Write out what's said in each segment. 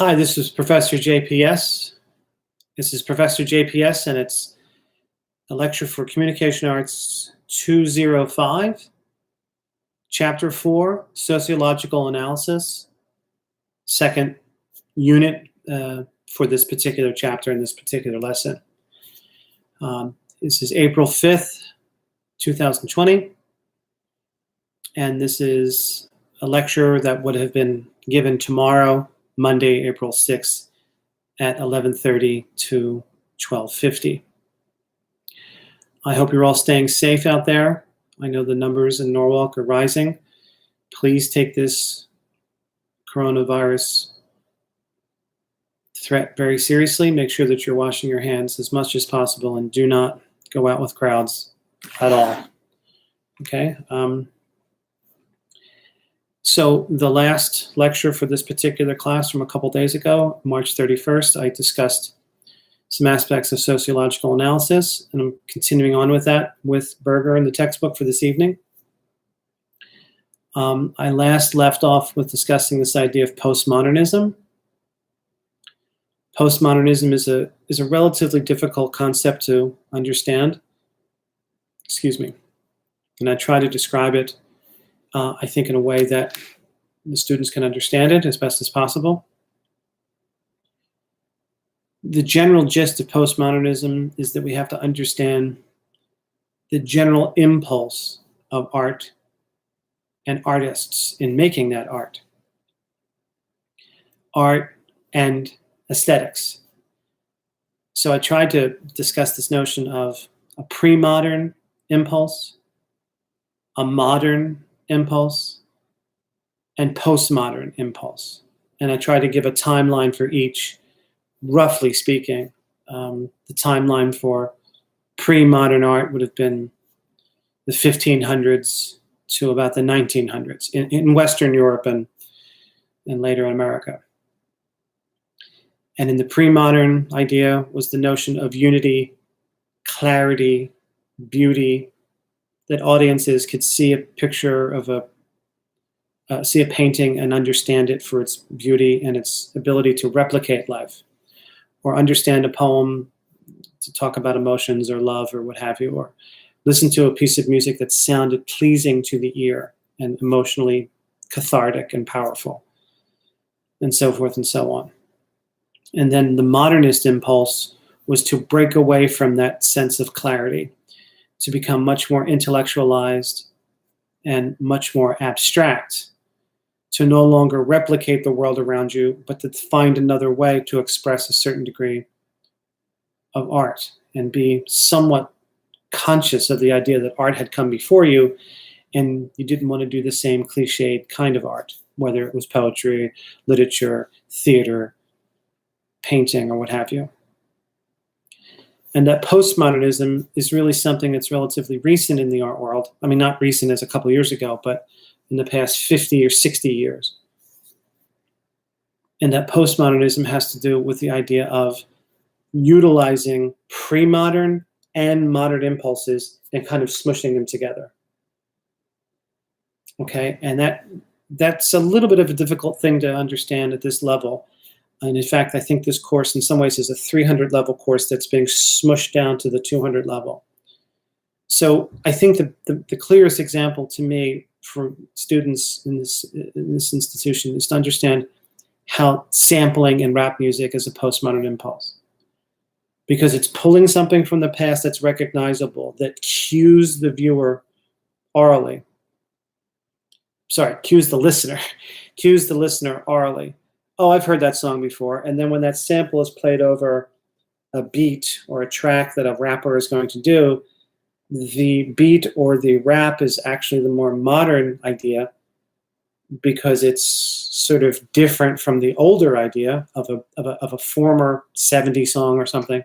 Hi, this is Professor JPS. This is Professor JPS, and it's a lecture for Communication Arts 205, Chapter 4, Sociological Analysis, second unit for this particular chapter in this particular lesson. This is April 5th, 2020, and this is a lecture that would have been given tomorrow, Monday, April 6th at 11:30 to 12:50. I hope you're all staying safe out there. I know the numbers in Norwalk are rising. Please take this coronavirus threat very seriously. Make sure that you're washing your hands as much as possible and do not go out with crowds at all. Okay? So the last lecture for this particular class from a couple days ago, March 31st, I discussed some aspects of sociological analysis, and I'm continuing on with that with Berger in the textbook for this evening. I last left off with discussing this idea of postmodernism. Postmodernism is a relatively difficult concept to understand. Excuse me. And I try to describe it I think in a way that the students can understand it as best as possible. The general gist of postmodernism is that we have to understand the general impulse of art and artists in making that art. Art and aesthetics. So I tried to discuss this notion of a pre-modern impulse, a modern impulse, and postmodern impulse. And I try to give a timeline for each, roughly speaking. The timeline for pre-modern art would have been the 1500s to about the 1900s in Western Europe and later in America. And in the pre-modern idea was the notion of unity, clarity, beauty, that audiences could see a picture of see a painting and understand it for its beauty and its ability to replicate life, or understand a poem to talk about emotions or love or what have you, or listen to a piece of music that sounded pleasing to the ear and emotionally cathartic and powerful, and so forth and so on. And then the modernist impulse was to break away from that sense of clarity, to become much more intellectualized and much more abstract, to no longer replicate the world around you, but to find another way to express a certain degree of art and be somewhat conscious of the idea that art had come before you and you didn't want to do the same cliched kind of art, whether it was poetry, literature, theater, painting, or what have you. And that postmodernism is really something that's relatively recent in the art world. I mean, not recent as a couple years ago, but in the past 50 or 60 years. And that postmodernism has to do with the idea of utilizing pre-modern and modern impulses and kind of smushing them together. Okay, and that's a little bit of a difficult thing to understand at this level. And in fact, I think this course in some ways is a 300 level course that's being smushed down to the 200 level. So I think the clearest example to me for students in this institution is to understand how sampling in rap music is a postmodern impulse. Because it's pulling something from the past that's recognizable, that cues the viewer orally. Sorry, cues the listener orally. Oh, I've heard that song before. And then when that sample is played over a beat or a track that a rapper is going to do, the beat or the rap is actually the more modern idea because it's sort of different from the older idea of a former 70s song or something.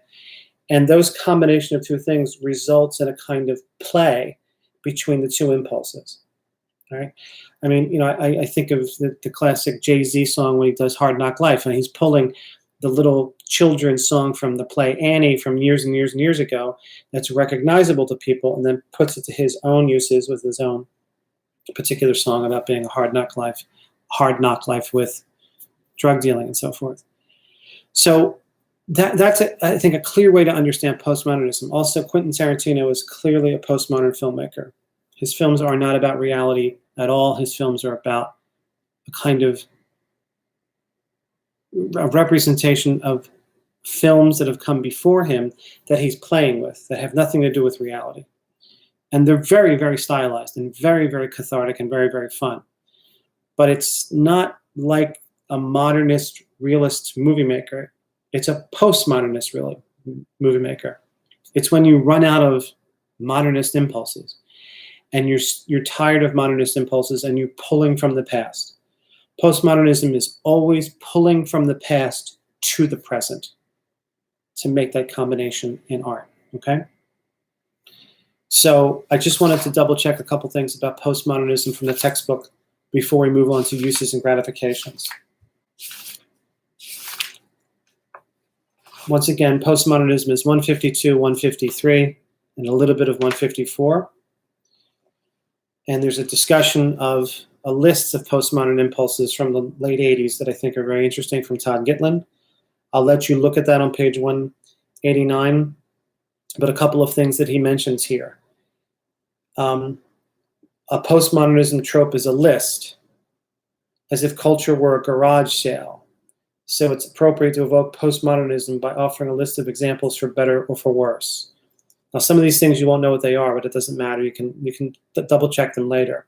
And those combination of two things results in a kind of play between the two impulses. Right? I mean, you know, I think of the classic Jay-Z song when he does Hard Knock Life, and he's pulling the little children's song from the play Annie from years and years and years ago that's recognizable to people, and then puts it to his own uses with his own particular song about being a hard knock life with drug dealing and so forth. So that's, I think, a clear way to understand postmodernism. Also, Quentin Tarantino is clearly a postmodern filmmaker. His films are not about reality at all. His films are about a kind of a representation of films that have come before him that he's playing with, that have nothing to do with reality. And they're very, very stylized and very, very cathartic and very, very fun. But it's not like a modernist, realist movie maker. It's a postmodernist movie maker. It's when you run out of modernist impulses and you're tired of modernist impulses and you're pulling from the past. Postmodernism is always pulling from the past to the present to make that combination in art, okay? So I just wanted to double check a couple things about postmodernism from the textbook before we move on to uses and gratifications. Once again, postmodernism is 152, 153, and a little bit of 154. And there's a discussion of a list of postmodern impulses from the late 80s that I think are very interesting from Todd Gitlin. I'll let you look at that on page 189, but a couple of things that he mentions here. A postmodernism trope is a list, as if culture were a garage sale. So it's appropriate to evoke postmodernism by offering a list of examples for better or for worse. Now, some of these things you won't know what they are, but it doesn't matter. You can double check them later.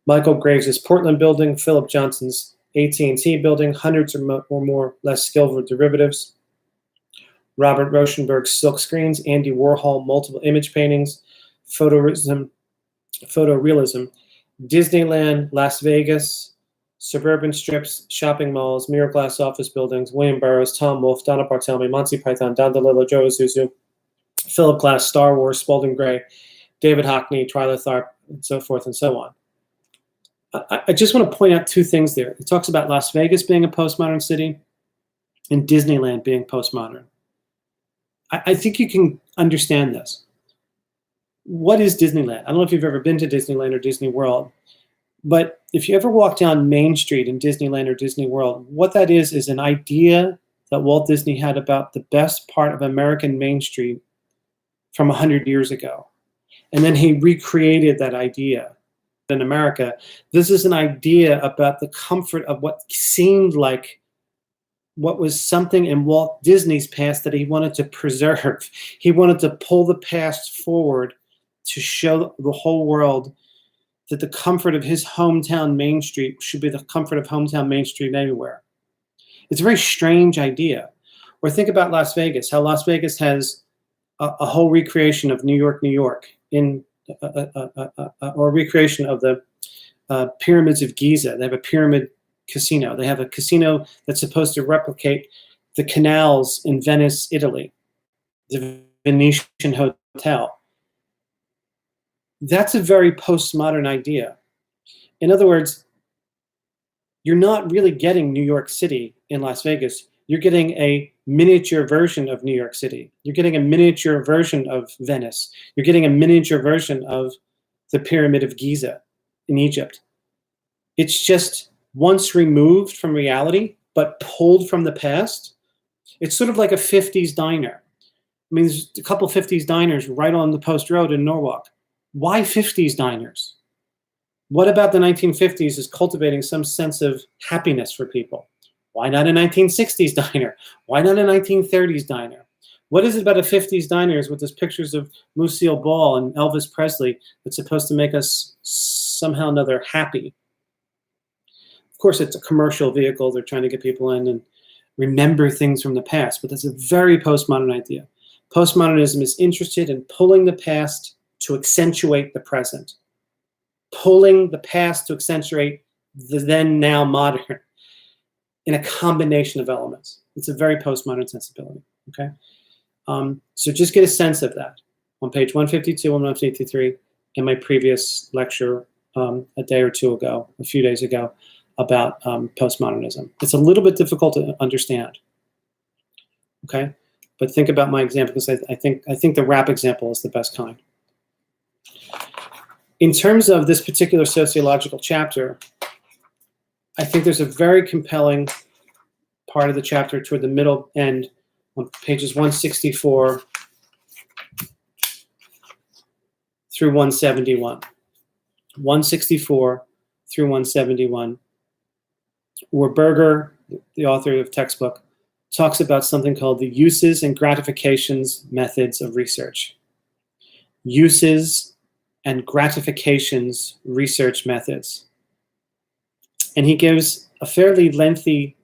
Michael Graves' Portland building, Philip Johnson's AT&T building, hundreds or more less skilled derivatives. Robert Rauschenberg's silk screens, Andy Warhol multiple image paintings, photorealism, Disneyland, Las Vegas, suburban strips, shopping malls, mirror glass office buildings, William Burroughs, Tom Wolfe, Donna Barthelme, Monty Python, Don DeLillo, Joe Isuzu, Philip Glass, Star Wars, Spalding Gray, David Hockney, Twyla Tharp, and so forth and so on. I just want to point out two things there. It talks about Las Vegas being a postmodern city and Disneyland being postmodern. I think you can understand this. What is Disneyland? I don't know if you've ever been to Disneyland or Disney World, but if you ever walk down Main Street in Disneyland or Disney World, what that is an idea that Walt Disney had about the best part of American Main Street from 100 years ago. And then he recreated that idea in America. This is an idea about the comfort of what seemed like what was something in Walt Disney's past that he wanted to preserve. He wanted to pull the past forward to show the whole world that the comfort of his hometown Main Street should be the comfort of hometown Main Street anywhere. It's a very strange idea. Or think about Las Vegas, how Las Vegas has a whole recreation of New York, New York, in or a recreation of the pyramids of Giza. They have a pyramid casino. They have a casino that's supposed to replicate the canals in Venice, Italy, the Venetian Hotel. That's a very postmodern idea. In other words, you're not really getting New York City in Las Vegas. You're getting a miniature version of New York City. You're getting a miniature version of Venice. You're getting a miniature version of the Pyramid of Giza in Egypt. It's just once removed from reality, but pulled from the past. It's sort of like a 50s diner. I mean, there's a couple 50s diners right on the Post Road in Norwalk. Why 50s diners? What about the 1950s is cultivating some sense of happiness for people? Why not a 1960s diner? Why not a 1930s diner? What is it about a 50s diners with those pictures of Lucille Ball and Elvis Presley that's supposed to make us somehow or another happy? Of course, it's a commercial vehicle. They're trying to get people in and remember things from the past, but that's a very postmodern idea. Postmodernism is interested in pulling the past to accentuate the present, pulling the past to accentuate the then now modern in a combination of elements. It's a very postmodern sensibility, okay? So just get a sense of that on page 152 and 153 in my previous lecture a day or two ago, a few days ago, about postmodernism. It's a little bit difficult to understand, okay? But think about my example, because I think the rap example is the best kind. In terms of this particular sociological chapter, I think there's a very compelling part of the chapter toward the middle end on pages 164 through 171. 164 through 171, where Berger, the author of the textbook, talks about something called the uses and gratifications methods of research. Uses and gratifications research methods. And he gives a fairly lengthy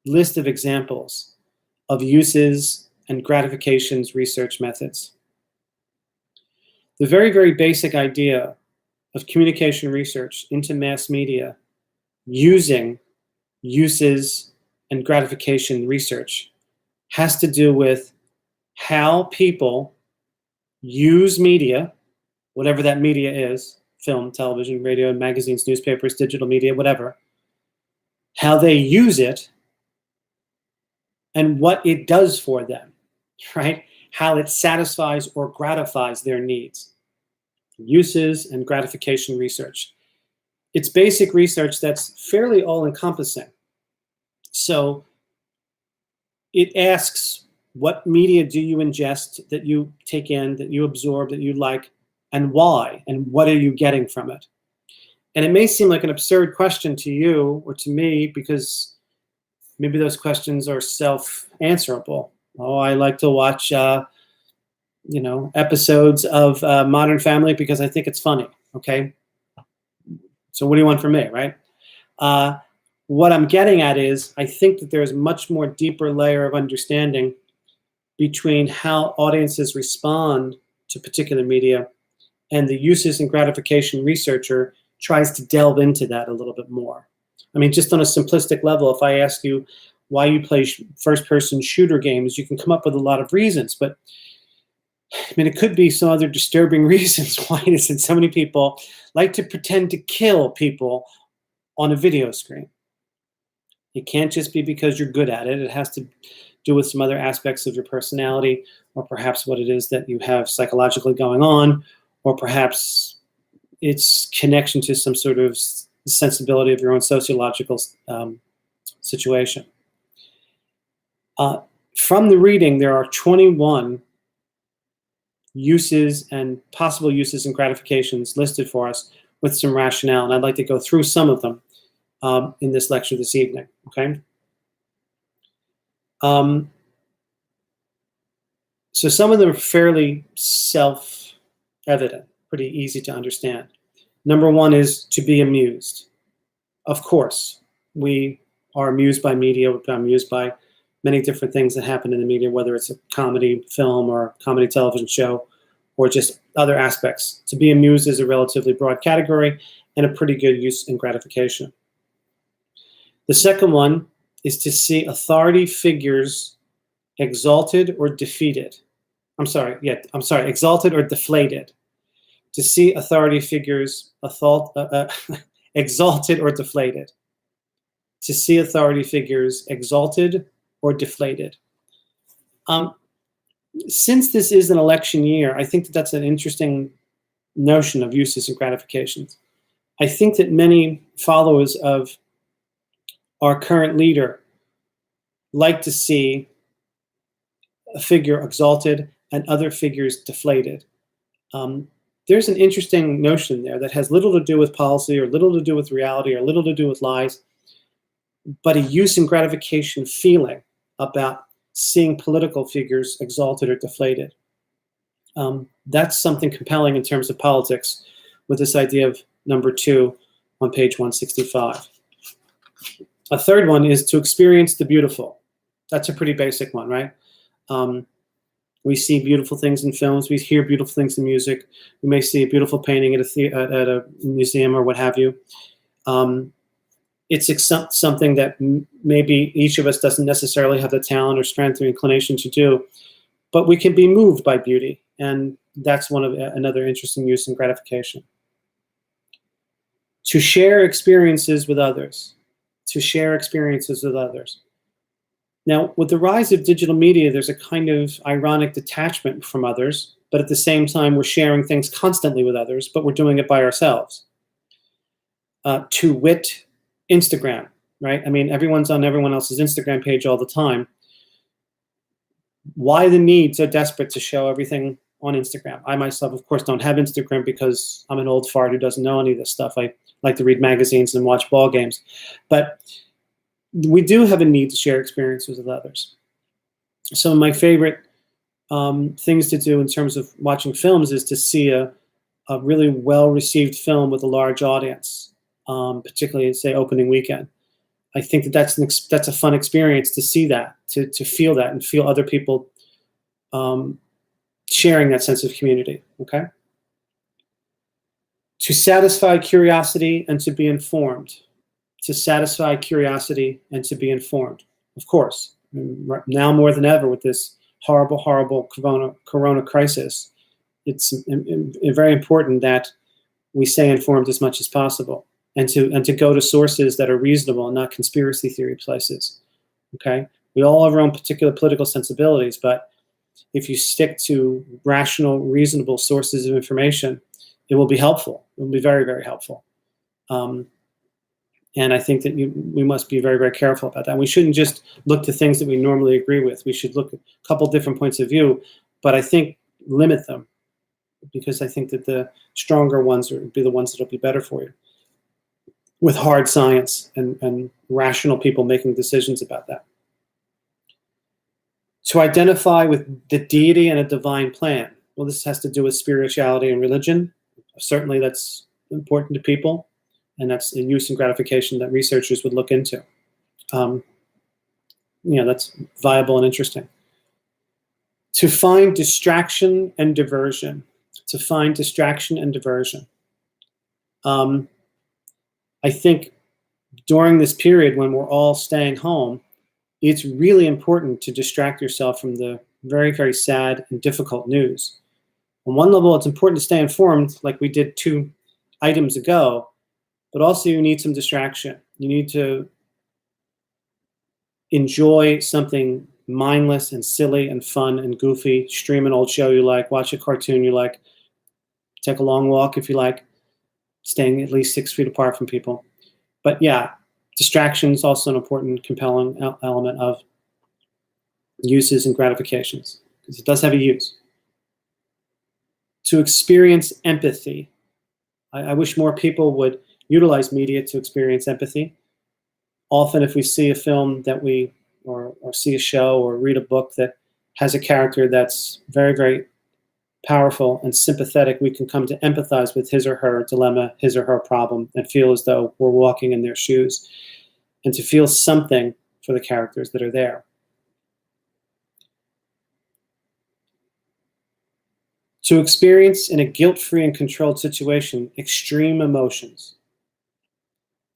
list of examples of uses and gratifications research methods. The very, very basic idea of communication research into mass media using uses and gratification research has to do with how people use media, whatever that media is, film, television, radio, magazines, newspapers, digital media, whatever, how they use it and what it does for them, right? How it satisfies or gratifies their needs. Uses and gratification research. It's basic research that's fairly all-encompassing. So it asks, what media do you ingest, that you take in, that you absorb, that you like, and why, and what are you getting from it? And it may seem like an absurd question to you or to me because maybe those questions are self-answerable. Oh, I like to watch episodes of Modern Family because I think it's funny, okay? So what do you want from me, right? What I'm getting at is I think that there's a much more deeper layer of understanding between how audiences respond to particular media, and the uses and gratification researcher tries to delve into that a little bit more. I mean, just on a simplistic level, if I ask you why you play first-person shooter games, you can come up with a lot of reasons, but I mean, it could be some other disturbing reasons why it is that so many people like to pretend to kill people on a video screen. It can't just be because you're good at it. It has to do with some other aspects of your personality, or perhaps what it is that you have psychologically going on, or perhaps it's connection to some sort of sensibility of your own sociological situation. From the reading, there are 21 uses and possible uses and gratifications listed for us with some rationale, and I'd like to go through some of them in this lecture this evening, okay? So some of them are fairly self-evident, pretty easy to understand. Number one is to be amused. Of course, we are amused by media, we're amused by many different things that happen in the media, whether it's a comedy film or comedy television show, or just other aspects. To be amused is a relatively broad category and a pretty good use and gratification. The second one is to see authority figures exalted or defeated. Exalted or deflated. To see authority figures exalted or deflated. To see authority figures exalted or deflated. Since this is an election year, I think that that's an interesting notion of uses and gratifications. I think that many followers of our current leader like to see a figure exalted and other figures deflated. There's an interesting notion there that has little to do with policy or little to do with reality or little to do with lies, but a use and gratification feeling about seeing political figures exalted or deflated. That's something compelling in terms of politics with this idea of number 2 on page 165. A third one is to experience the beautiful. That's a pretty basic one, right? We see beautiful things in films. We hear beautiful things in music. We may see a beautiful painting at a museum or what have you. It's something that maybe each of us doesn't necessarily have the talent or strength or inclination to do, but we can be moved by beauty, and that's another interesting use and gratification. To share experiences with others. To share experiences with others. Now, with the rise of digital media, there's a kind of ironic detachment from others, but at the same time, we're sharing things constantly with others, but we're doing it by ourselves. To wit, Instagram. right? I mean, everyone's on everyone else's Instagram page all the time. Why the need so desperate to show everything on Instagram? I myself, of course, don't have Instagram because I'm an old fart who doesn't know any of this stuff. I like to read magazines and watch ball games. But we do have a need to share experiences with others. Some of my favorite things to do in terms of watching films is to see a really well-received film with a large audience, particularly, say, opening weekend. I think that that's a fun experience to see that, to feel that, and feel other people sharing that sense of community. Okay. To satisfy curiosity and to be informed. To satisfy curiosity and to be informed. Of course, now more than ever with this horrible, horrible corona crisis, it's very important that we stay informed as much as possible, and to go to sources that are reasonable and not conspiracy theory places. Okay, we all have our own particular political sensibilities, but if you stick to rational, reasonable sources of information, it will be helpful. It will be very, very helpful. And I think that we must be very, very careful about that. We shouldn't just look to things that we normally agree with. We should look at a couple different points of view, but I think limit them, because I think that the stronger ones will be the ones that will be better for you, with hard science and rational people making decisions about that. To identify with the deity and a divine plan. Well, this has to do with spirituality and religion. Certainly that's important to people, and that's a use and gratification that researchers would look into. That's viable and interesting. To find distraction and diversion. To find distraction and diversion. I think during this period when we're all staying home, it's really important to distract yourself from the very, very sad and difficult news. On one level, it's important to stay informed, like we did 2 items ago, but also you need some distraction. You need to enjoy something mindless and silly and fun and goofy. Stream an old show you like, watch a cartoon you like, take a long walk if you like, staying at least 6 feet apart from people. But yeah, distraction is also an important, compelling element of uses and gratifications, because it does have a use. To experience empathy. I wish more people would utilize media to experience empathy. Often if we see a film that or see a show or read a book that has a character that's very, very powerful and sympathetic, we can come to empathize with his or her dilemma, his or her problem, and feel as though we're walking in their shoes, and to feel something for the characters that are there. To experience in a guilt-free and controlled situation extreme emotions.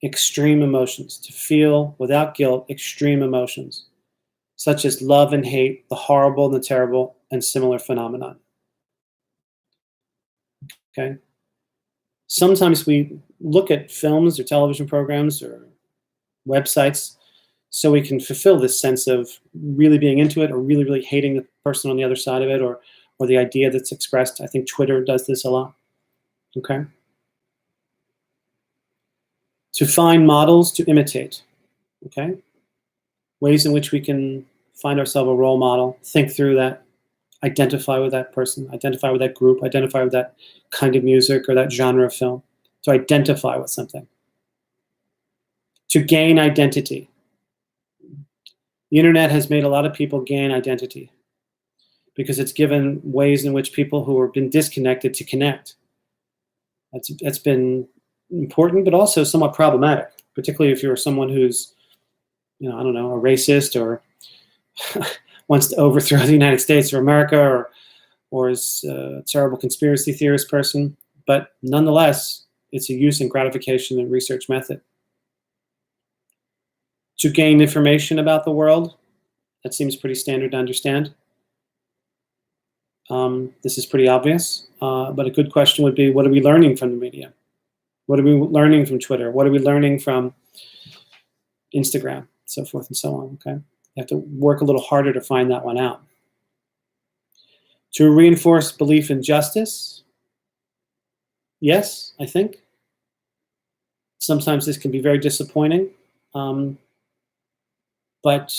Extreme emotions. To feel without guilt extreme emotions, such as love and hate, the horrible and the terrible, and similar phenomenon. Okay? Sometimes we look at films or television programs or websites so we can fulfill this sense of really being into it, or really, really hating the person on the other side of it, or the idea that's expressed. I think Twitter does this a lot. Okay? To find models to imitate. Okay? Ways in which we can find ourselves a role model, think through that, identify with that person, identify with that group, identify with that kind of music or that genre of film. To identify with something. To gain identity. The internet has made a lot of people gain identity, because it's given ways in which people who have been disconnected to connect. That's been important, but also somewhat problematic, particularly if you're someone who's, a racist, or wants to overthrow the United States or America, or is a terrible conspiracy theorist person. But nonetheless, it's a use and gratification and research method. To gain information about the world, that seems pretty standard to understand. This is pretty obvious, but a good question would be, what are we learning from the media? What are we learning from Twitter? What are we learning from Instagram? So forth and so on, okay? You have to work a little harder to find that one out. To reinforce belief in justice, yes, I think. Sometimes this can be very disappointing. Um, but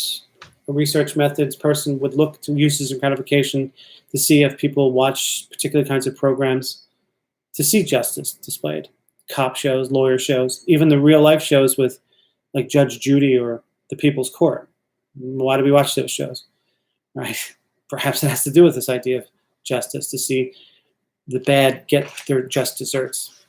a research methods person would look to uses and gratification to see if people watch particular kinds of programs to see justice displayed. Cop shows, lawyer shows, even the real life shows with like Judge Judy or The People's Court. Why do we watch those shows? Right? Perhaps it has to do with this idea of justice, to see the bad get their just desserts.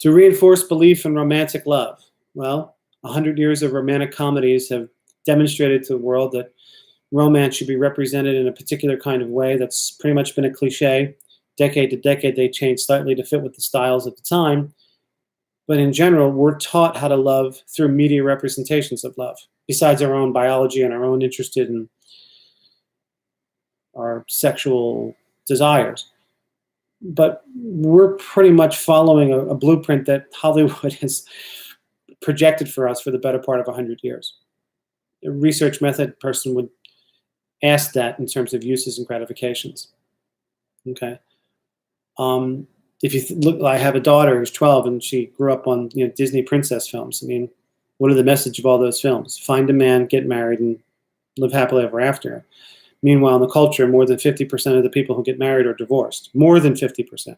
To reinforce belief in romantic love. Well, 100 years of romantic comedies have demonstrated to the world that romance should be represented in a particular kind of way. That's pretty much been a cliche. Decade to decade, they change slightly to fit with the styles of the time. But in general, we're taught how to love through media representations of love, besides our own biology and our own interest in our sexual desires. But we're pretty much following a blueprint that Hollywood has projected for us for the better part of 100 years. A research method person would ask that in terms of uses and gratifications. Okay. If you look, I have a daughter who's 12, and she grew up on Disney princess films. I mean, what are the message of all those films? Find a man, get married, and live happily ever after. Meanwhile, in the culture, more than 50% of the people who get married are divorced. More than 50%.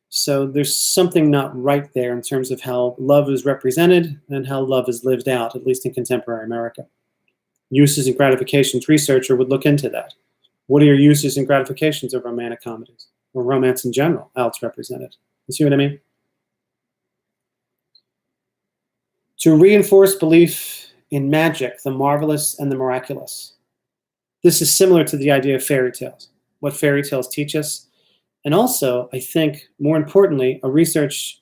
So there's something not right there in terms of how love is represented and how love is lived out, at least in contemporary America. Uses and gratifications researcher would look into that. What are your uses and gratifications of romantic comedies? Or romance in general, how it's represented. You see what I mean? To reinforce belief in magic, the marvelous and the miraculous. This is similar to the idea of fairy tales, what fairy tales teach us. And also, I think, more importantly, a research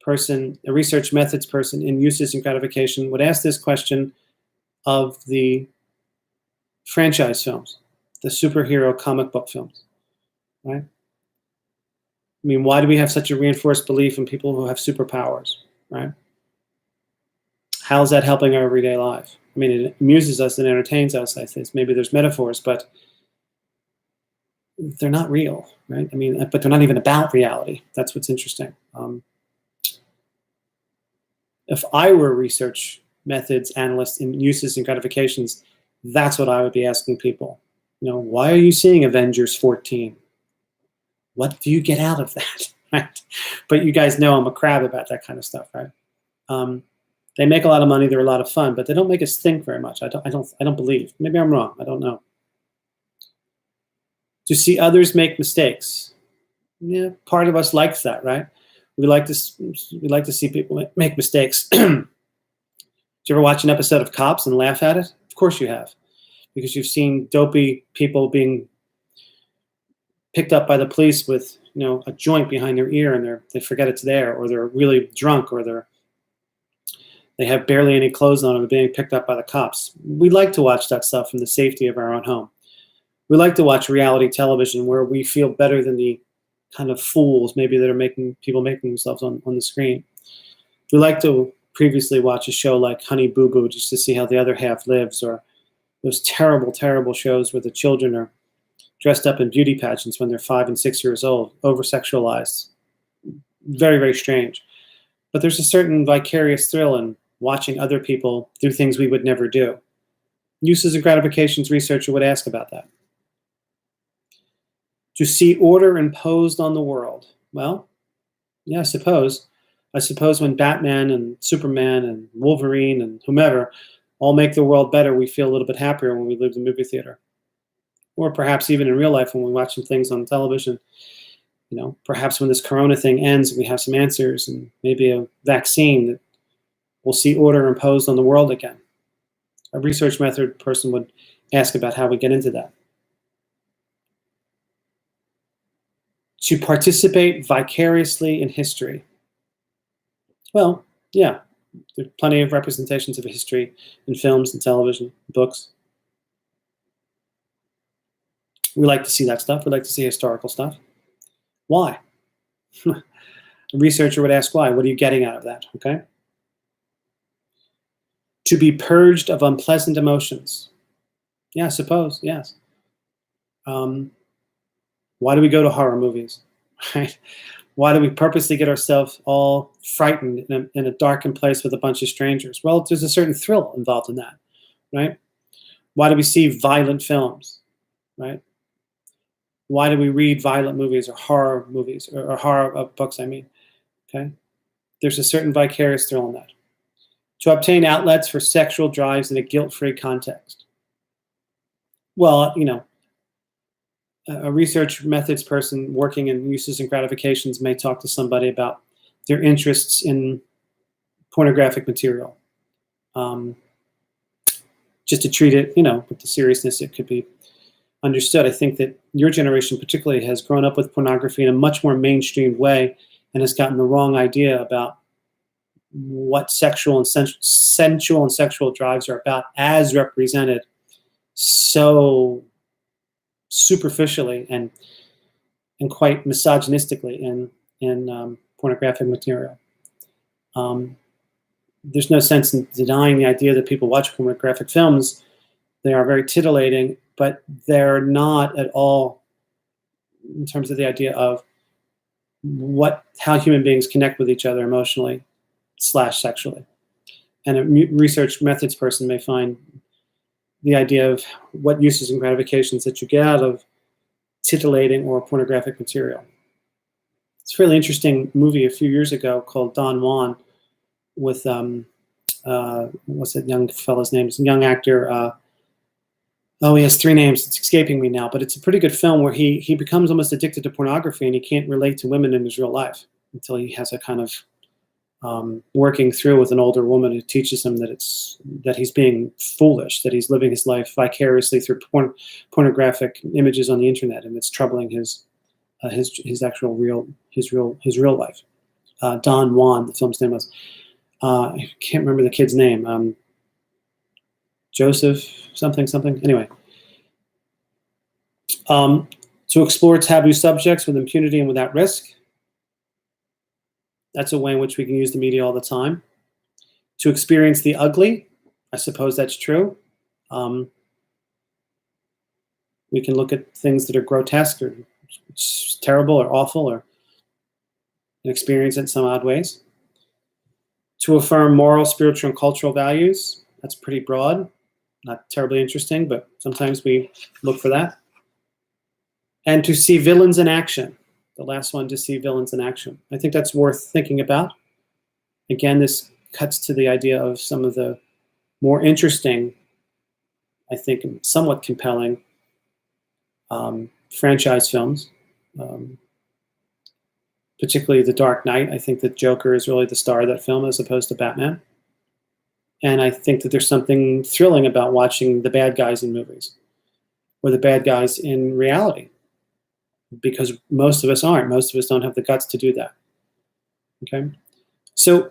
methods person in uses and gratification would ask this question of the franchise films, the superhero comic book films. Right? I mean, why do we have such a reinforced belief in people who have superpowers, right? How is that helping our everyday life? I mean, it amuses us and entertains us, I think. Maybe there's metaphors, but they're not real, right? I mean, but they're not even about reality. That's what's interesting. If I were a research methods analyst in uses and gratifications, that's what I would be asking people. Why are you seeing Avengers 14? What do you get out of that? Right? But you guys know I'm a crab about that kind of stuff, right? They make a lot of money. They're a lot of fun, but they don't make us think very much. I don't believe. Maybe I'm wrong. I don't know. To see others make mistakes. Yeah, part of us likes that, right? We like to see people make mistakes. Did you ever watch an episode of Cops and laugh at it? Of course you have, because you've seen dopey people being picked up by the police with a joint behind their ear, and they forget it's there, or they're really drunk, or they have barely any clothes on and are being picked up by the cops. We like to watch that stuff from the safety of our own home. We like to watch reality television where we feel better than the kind of fools maybe that are making themselves on the screen. We like to previously watch a show like Honey Boo Boo just to see how the other half lives, or those terrible, terrible shows where the children are dressed up in beauty pageants when they're 5 and 6 years old, over-sexualized. Very, very strange. But there's a certain vicarious thrill in watching other people do things we would never do. Uses and gratifications researcher would ask about that. To see order imposed on the world. Well, yeah, I suppose when Batman and Superman and Wolverine and whomever all make the world better, we feel a little bit happier when we leave the movie theater. Or perhaps even in real life when we watch some things on television. Perhaps when this corona thing ends, we have some answers and maybe a vaccine that will see order imposed on the world again. A research method person would ask about how we get into that. To participate vicariously in history. Well, yeah, there are plenty of representations of history in films and television, books. We like to see that stuff. We like to see historical stuff. Why? A researcher would ask why. What are you getting out of that? Okay. To be purged of unpleasant emotions. Yeah, I suppose, yes. Why do we go to horror movies? Right? Why do we purposely get ourselves all frightened in a darkened place with a bunch of strangers? Well, there's a certain thrill involved in that, right? Why do we see violent films, right? Why do we read violent movies or horror movies or horror books, I mean, okay? There's a certain vicarious thrill in that. To obtain outlets for sexual drives in a guilt-free context. Well, you know, a research methods person working in uses and gratifications may talk to somebody about their interests in pornographic material, just to treat it, you know, with the seriousness it could be understood. I think that your generation particularly has grown up with pornography in a much more mainstreamed way and has gotten the wrong idea about what sexual and sensual and sexual drives are about as represented so superficially and quite misogynistically in pornographic material. There's no sense in denying the idea that people watch pornographic films. They are very titillating, but they're not at all in terms of the idea of how human beings connect with each other emotionally / sexually. And a research methods person may find the idea of what uses and gratifications that you get out of titillating or pornographic material. It's a really interesting movie a few years ago called Don Juan with what's that young fellow's name? It's a young actor. He has 3 names. It's escaping me now, but it's a pretty good film where he becomes almost addicted to pornography and he can't relate to women in his real life until he has a kind of working through with an older woman who teaches him that he's being foolish, that he's living his life vicariously through pornographic images on the internet, and it's troubling his actual real life. Don Juan, the film's name was. I can't remember the kid's name. Joseph something. Anyway, to explore taboo subjects with impunity and without risk. That's a way in which we can use the media all the time. To experience the ugly, I suppose that's true. We can look at things that are grotesque or terrible or awful and experience it in some odd ways. To affirm moral, spiritual, and cultural values, that's pretty broad. Not terribly interesting, but sometimes we look for that. And to see villains in action. The last one, to see villains in action. I think that's worth thinking about. Again, this cuts to the idea of some of the more interesting, I think, and somewhat compelling franchise films, particularly The Dark Knight. I think that Joker is really the star of that film as opposed to Batman. And I think that there's something thrilling about watching the bad guys in movies or the bad guys in reality, because most of us aren't. Most of us don't have the guts to do that. Okay? So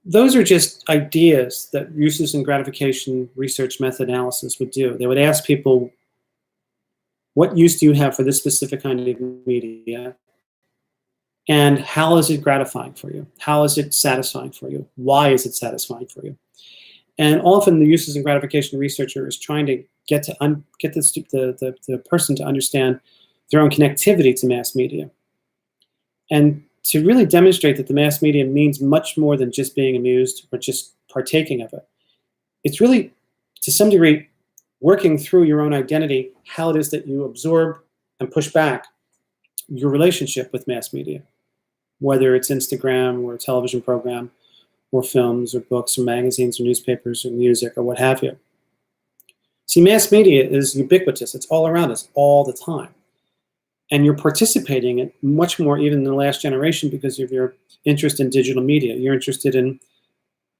those are just ideas that uses and gratification research method analysis would do. They would ask people, what use do you have for this specific kind of media? And how is it gratifying for you? How is it satisfying for you? Why is it satisfying for you? And often the uses and gratification researcher is trying to get the person to understand their own connectivity to mass media. And to really demonstrate that the mass media means much more than just being amused or just partaking of it. It's really, to some degree, working through your own identity, how it is that you absorb and push back your relationship with mass media, whether it's Instagram or a television program or films or books or magazines or newspapers or music or what have you. See, mass media is ubiquitous. It's all around us all the time. And you're participating in much more even in the last generation because of your interest in digital media. You're interested in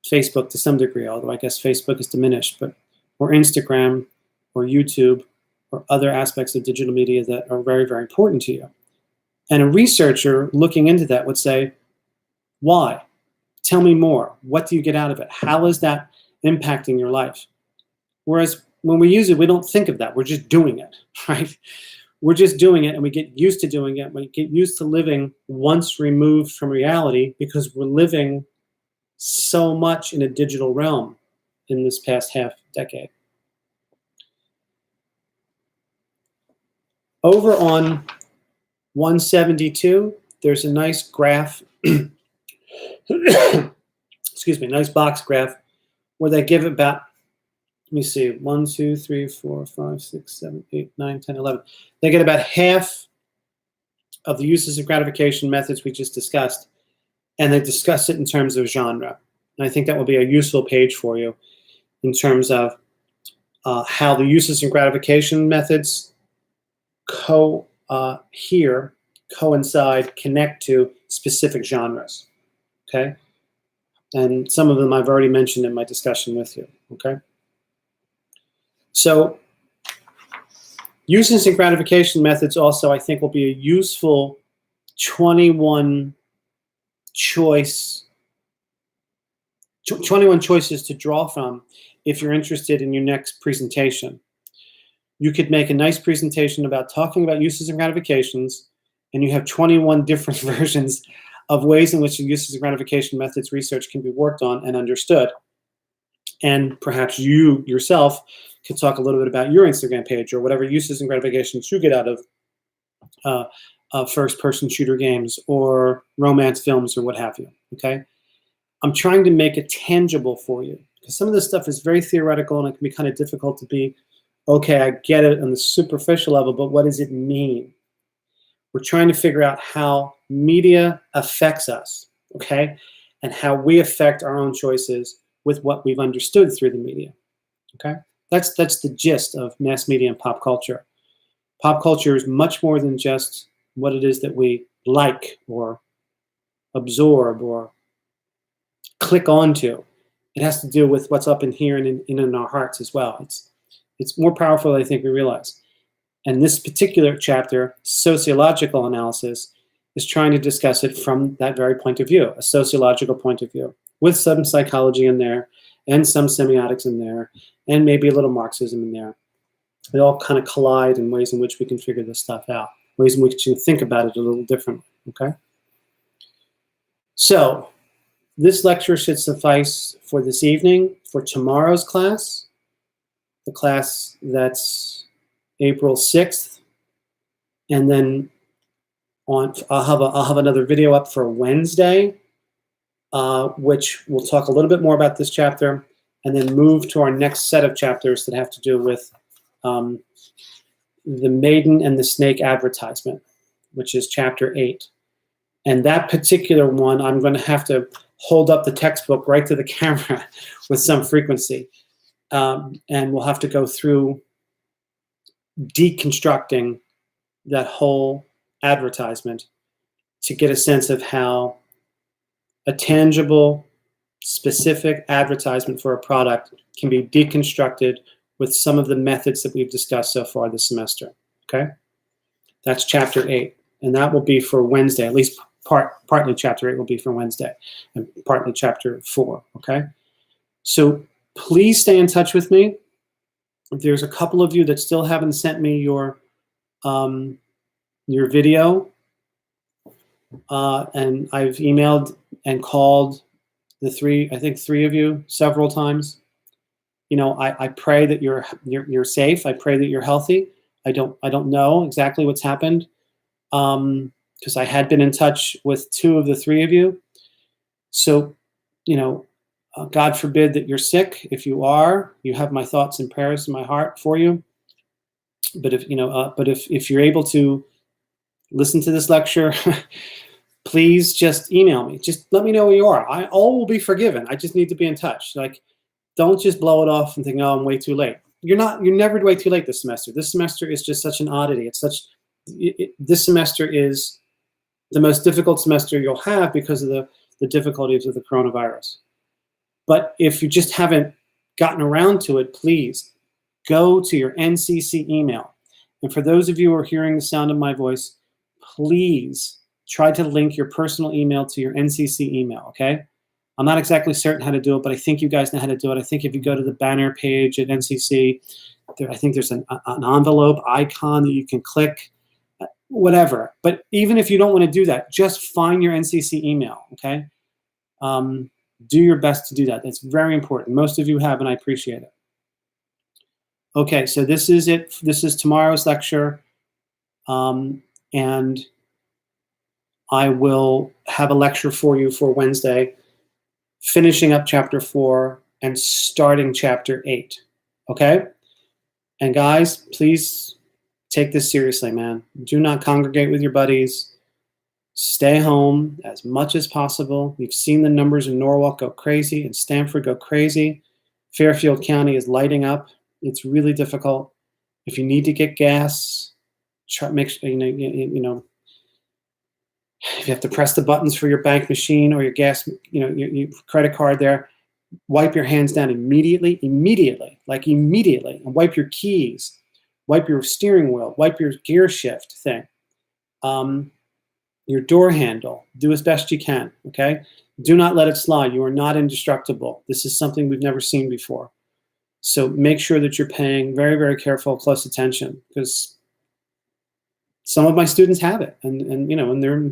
Facebook to some degree, although I guess Facebook is diminished, or Instagram or YouTube or other aspects of digital media that are very, very important to you. And a researcher looking into that would say, why? Tell me more. What do you get out of it? How is that impacting your life? Whereas when we use it, we don't think of that. We're just doing it, right? We're just doing it, and we get used to doing it. We get used to living once removed from reality because we're living so much in a digital realm in this past half decade. Over on 172, there's a nice graph, excuse me, nice box graph where they give about, let me see, 1, 2, 3, 4, 5, 6, 7, 8, 9, 10, 11. They get about half of the uses of gratification methods we just discussed, and they discuss it in terms of genre. And I think that will be a useful page for you in terms of how the uses and gratification methods coincide, connect to specific genres, okay? And some of them I've already mentioned in my discussion with you, okay? So uses and gratification methods also, I think, will be a useful 21 choices to draw from if you're interested in your next presentation. You could make a nice presentation about talking about uses and gratifications, and you have 21 different versions of ways in which the uses and gratification methods research can be worked on and understood. And perhaps you yourself could talk a little bit about your Instagram page or whatever uses and gratifications you get out of first-person shooter games or romance films or what have you, okay? I'm trying to make it tangible for you because some of this stuff is very theoretical and it can be kind of difficult to be, okay, I get it on the superficial level, but what does it mean? We're trying to figure out how media affects us, okay? And how we affect our own choices with what we've understood through the media, okay? That's the gist of mass media and pop culture. Pop culture is much more than just what it is that we like or absorb or click onto. It has to do with what's up in here and in our hearts as well. It's more powerful than I think we realize. And this particular chapter, sociological analysis, is trying to discuss it from that very point of view, a sociological point of view, with some psychology in there and some semiotics in there and maybe a little Marxism in there. They all kind of collide in ways in which we can figure this stuff out, ways in which we can think about it a little differently, okay? So this lecture should suffice for this evening. For tomorrow's class, the class that's April 6th, and then I'll have another video up for Wednesday, which will talk a little bit more about this chapter, and then move to our next set of chapters that have to do with the maiden and the snake advertisement, which is chapter 8. And that particular one, I'm going to have to hold up the textbook right to the camera with some frequency. And we'll have to go through deconstructing that whole advertisement to get a sense of how a tangible, specific advertisement for a product can be deconstructed with some of the methods that we've discussed so far this semester, okay? That's chapter 8, and that will be for Wednesday, at least partly chapter 8 will be for Wednesday, and partly chapter 4, okay? So please stay in touch with me. There's a couple of you that still haven't sent me your video, and I've emailed and called I think three of you several times. You know, I pray that you're safe. I pray that you're healthy. I don't know exactly what's happened because I had been in touch with 2 of the 3 of you. So, you know, God forbid that you're sick. If you are, you have my thoughts and prayers in my heart for you. But if if you're able to listen to this lecture, please just email me. Just let me know where you are. All will be forgiven. I just need to be in touch. Like, don't just blow it off and think, oh, I'm way too late. You're never way too late this semester. This semester is just such an oddity. This semester is the most difficult semester you'll have because of the difficulties of the coronavirus. But if you just haven't gotten around to it, please go to your NCC email. And for those of you who are hearing the sound of my voice, please try to link your personal email to your NCC email, okay? I'm not exactly certain how to do it, but I think you guys know how to do it. I think if you go to the banner page at NCC, I think there's an envelope icon that you can click, whatever. But even if you don't want to do that, just find your NCC email, okay? Do your best to do that. That's very important. Most of you have, and I appreciate it. Okay, so this is it. This is tomorrow's lecture. And I will have a lecture for you for Wednesday, finishing up chapter 4 and starting chapter 8. Okay? And guys, please take this seriously, man. Do not congregate with your buddies. Stay home as much as possible. We've seen the numbers in Norwalk go crazy and Stamford go crazy. Fairfield County is lighting up. It's really difficult. If you need to get gas, make sure, if you have to press the buttons for your bank machine or your gas, your credit card there, wipe your hands down immediately, and wipe your keys, wipe your steering wheel, wipe your gear shift thing, your door handle. Do as best you can, okay? Do not let it slide. You are not indestructible. This is something we've never seen before. So make sure that you're paying very, very careful, close attention, because some of my students have it, and they're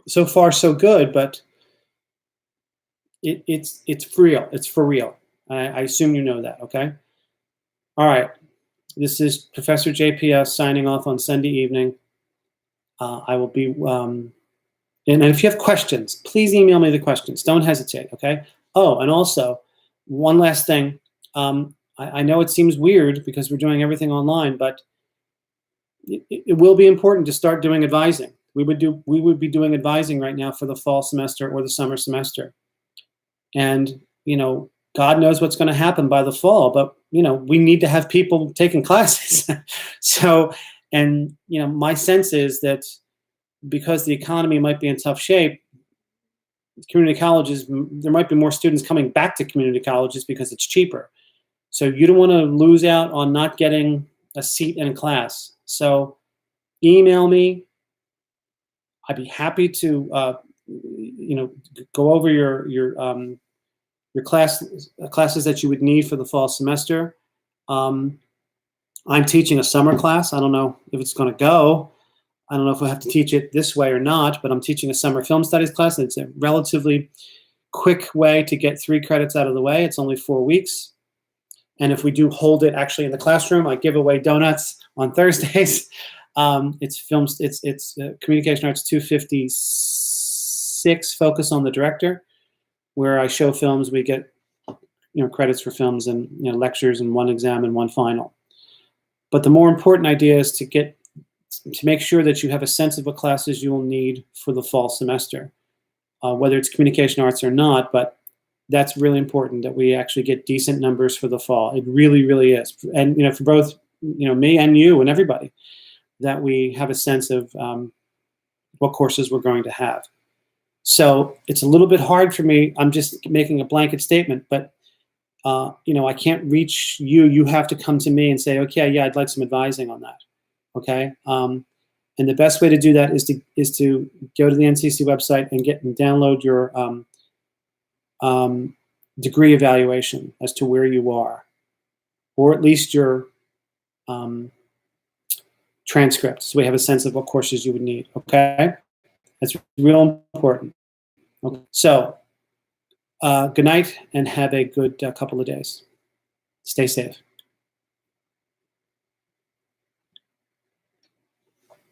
so far so good, but it's for real. It's for real. I assume you know that, okay? All right. This is Professor JPS signing off on Sunday evening. I will be, and if you have questions, please email me the questions. Don't hesitate, okay? Oh, and also, one last thing. I know it seems weird because we're doing everything online, but it will be important to start doing advising. We would be doing advising right now for the fall semester or the summer semester. And, God knows what's going to happen by the fall, but, we need to have people taking classes. So, my sense is that because the economy might be in tough shape, community colleges, there might be more students coming back to community colleges because it's cheaper. So you don't want to lose out on not getting a seat in class. So email me. I'd be happy to, go over your classes that you would need for the fall semester. I'm teaching a summer class. I don't know if it's going to go. I don't know if we'll have to teach it this way or not, but I'm teaching a summer film studies class. It's a relatively quick way to get 3 credits out of the way. It's only 4 weeks. And if we do hold it actually in the classroom, I give away donuts on Thursdays. It's films. It's Communication Arts 256, Focus on the Director, where I show films. We get credits for films and lectures and 1 exam and 1 final. But the more important idea is to make sure that you have a sense of what classes you will need for the fall semester, whether it's communication arts or not. But that's really important that we actually get decent numbers for the fall. It really, really is. And, for both, me and you and everybody, that we have a sense of what courses we're going to have. So it's a little bit hard for me. I'm just making a blanket statement, but, I can't reach you. You have to come to me and say, okay, yeah, I'd like some advising on that. Okay. And the best way to do that is to go to the NCC website and download your degree evaluation as to where you are, or at least your transcript, so we have a sense of what courses you would need. Okay, that's real important. Okay. So good night and have a good couple of days. Stay safe.